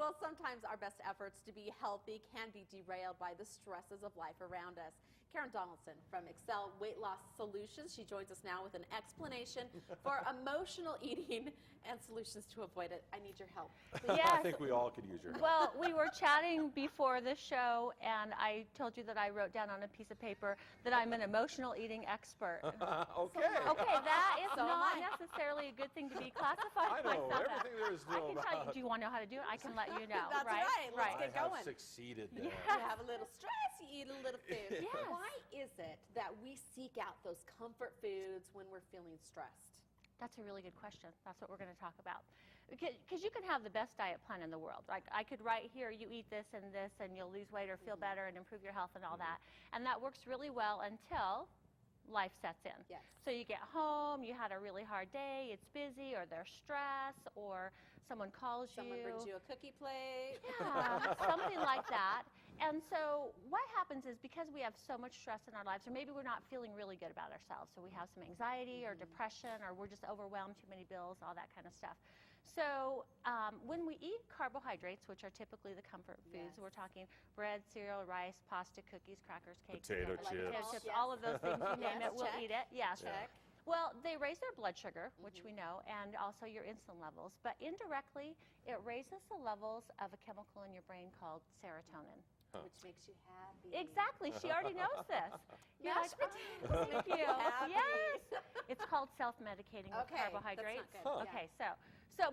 Well, sometimes our best efforts to be healthy can be derailed by the stresses of life around us. Karen Donaldson from Excel Weight Loss Solutions. She joins us now with an explanation for emotional eating and solutions to avoid it. I need your help. Yes. I think we all could use your help. Well, we were chatting before the show, and I told you that I wrote down on a piece of paper that I'm an emotional eating expert. Okay. Okay, that is So am not I. necessarily a good thing to be classified I know myself as. everything there is to I know can tell you, about. do you want to know how to do it? I can let you know. That's right. Let's I get have going. succeeded there. You have a little stress, you eat a little food. Yes. Why is it that we seek out those comfort foods when we're feeling stressed? That's a really good question. That's what we're going to talk about. Because you can have the best diet plan in the world. Like I could write here, you eat this and you'll lose weight or feel better and improve your health and all that. And that works really well until life sets in. Yes. So you get home, you had a really hard day, it's busy, or there's stress, or someone calls Someone you. brings you a cookie plate. Yeah, something like that. And so what happens is because we have so much stress in our lives, or maybe we're not feeling really good about ourselves, so we have some anxiety or depression, or we're just overwhelmed, too many bills, all that kind of stuff. So when we eat carbohydrates, which are typically the comfort foods, Yes. we're talking bread, cereal, rice, pasta, cookies, crackers, cakes, Potato potato chips. chips, Yes. all of those things, you name Yes, it, we'll check. eat it. Yes. Check. Well, they raise their blood sugar, which we know, and also your insulin levels. But indirectly, it raises the levels of a chemical in your brain called serotonin. Which makes you happy. Exactly. She already knows this. You're Mashed like, potatoes thank make you. you happy. Yes. It's called self-medicating with Okay, that's not carbohydrates. good. Huh. Okay,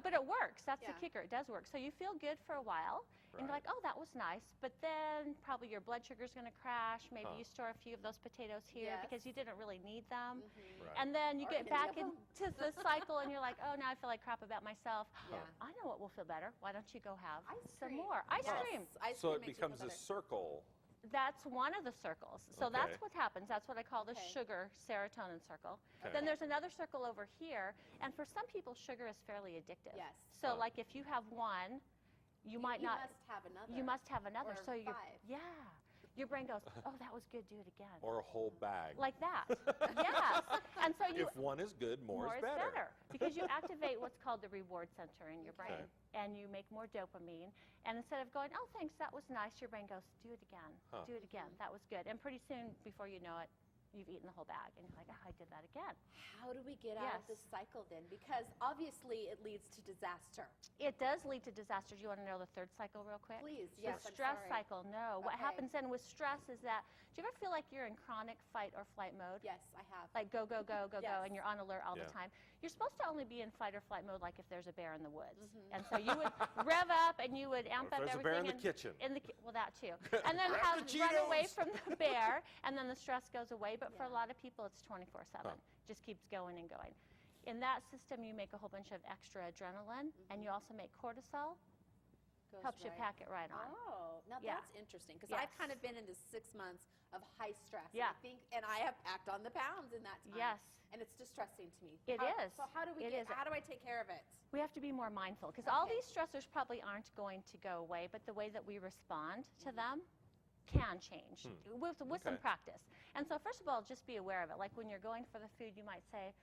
but it works. That's Yeah. the kicker. It does work. So you feel good for a while, and you're Right. like, oh, that was nice. But then probably your blood sugar's going to crash. Maybe you store a few of those potatoes here Yes. because you didn't really need them. Right. And then you Or get any back of them. into the cycle, and you're like, oh, now I feel like crap about myself. Yeah. I know what will feel better. Why don't you go have Ice some cream. more ice Yes. cream? Ice So cream it makes you feel becomes a better. circle. That's one of the circles. So Okay. that's what happens. That's what I call the Okay. sugar serotonin circle. Okay. Then there's another circle over here, and for some people, sugar is fairly addictive. Yes. So Huh. like if you have one, you might not. must have another. You must have another. Or so your 5. your brain goes, oh, that was good. Do it again. Or a whole bag. Like that. Yes. And so you. If one is good, more is better. because you activate what's called the reward center in your Okay. brain, and you make more dopamine. And instead of going, oh, thanks, that was nice, your brain goes, do it again, Huh. do it again. That was good. And pretty soon, before you know it, you've eaten the whole bag, and you're like, oh, I did that again. How do we get out of Yes. this cycle then? Because obviously it leads to disaster. It does lead to disaster. Do you want to know the third cycle real quick? Please, The yes, I'm stress sorry. cycle, no. What Okay. happens then with stress is that, do you ever feel like you're in chronic fight or flight mode? Yes, I have. Like go, go, go, go, go, Yes. and you're on alert all Yeah. the time. You're supposed to only be in fight or flight mode like if there's a bear in the woods. Mm-hmm. And so you would rev up and you would amp Or if up there's a everything. bear in the kitchen. Well, that too. And then Grab the run away Cheetos. from the bear, and then the stress goes away. But for a Yeah. lot of people, it's 24/7. Huh. Just keeps going and going. In that system, you make a whole bunch of extra adrenaline, and you also make cortisol. Goes Helps you right- pack it right on. Oh, now Yeah. that's interesting because I've Yes. kind of been into 6 months of high stress. Yeah. And I have packed on the pounds in that time. Yes. And it's distressing to me. It is. So how do we It get? is. How do I take care of it? We have to be more mindful because all Okay. these stressors probably aren't going to go away, but the way that we respond to them can change with some Okay. practice. And so first of all, just be aware of it. Like when you're going for the food, you might say,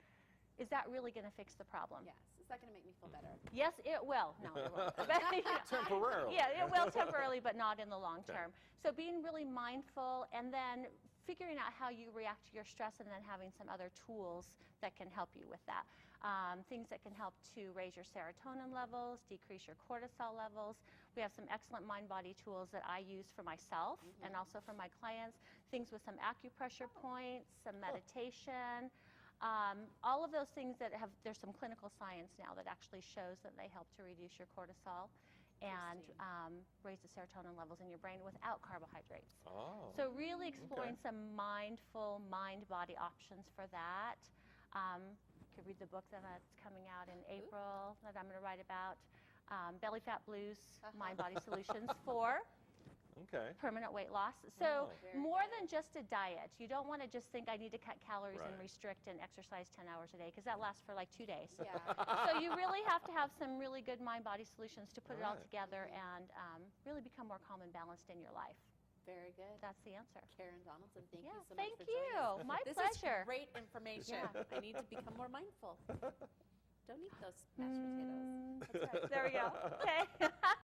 is that really going to fix the problem? Yes. Is that going to make me feel better? Yes, it will. No, it won't. But, you know, Temporarily. Yeah, it will temporarily, but not in the long term. So being really mindful and then figuring out how you react to your stress and then having some other tools that can help you with that. Things that can help to raise your serotonin levels, decrease your cortisol levels. We have some excellent mind-body tools that I use for myself and also for my clients. Things with some acupressure points, some meditation. All of those things that there's some clinical science now that actually shows that they help to reduce your cortisol and raise the serotonin levels in your brain without carbohydrates. Oh. So really exploring Okay. some mindful mind-body options for that. You could read the book that's coming out in April that I'm going to write about, Belly Fat Blues, Mind-Body Solutions for Okay. permanent weight loss. So Very more good. than just a diet. You don't want to just think I need to cut calories and Right. restrict and exercise 10 hours a day because that lasts for like 2 days. Yeah. So you really have to have some really good mind-body solutions to put it all Right. together and really become more calm and balanced in your life. Very good. That's the answer. Karen Donaldson, thank Yeah, you so much thank for joining you. us. My This pleasure. is great information. Yeah. I need to become more mindful. Don't eat those mashed potatoes. That's right. There we go. Okay.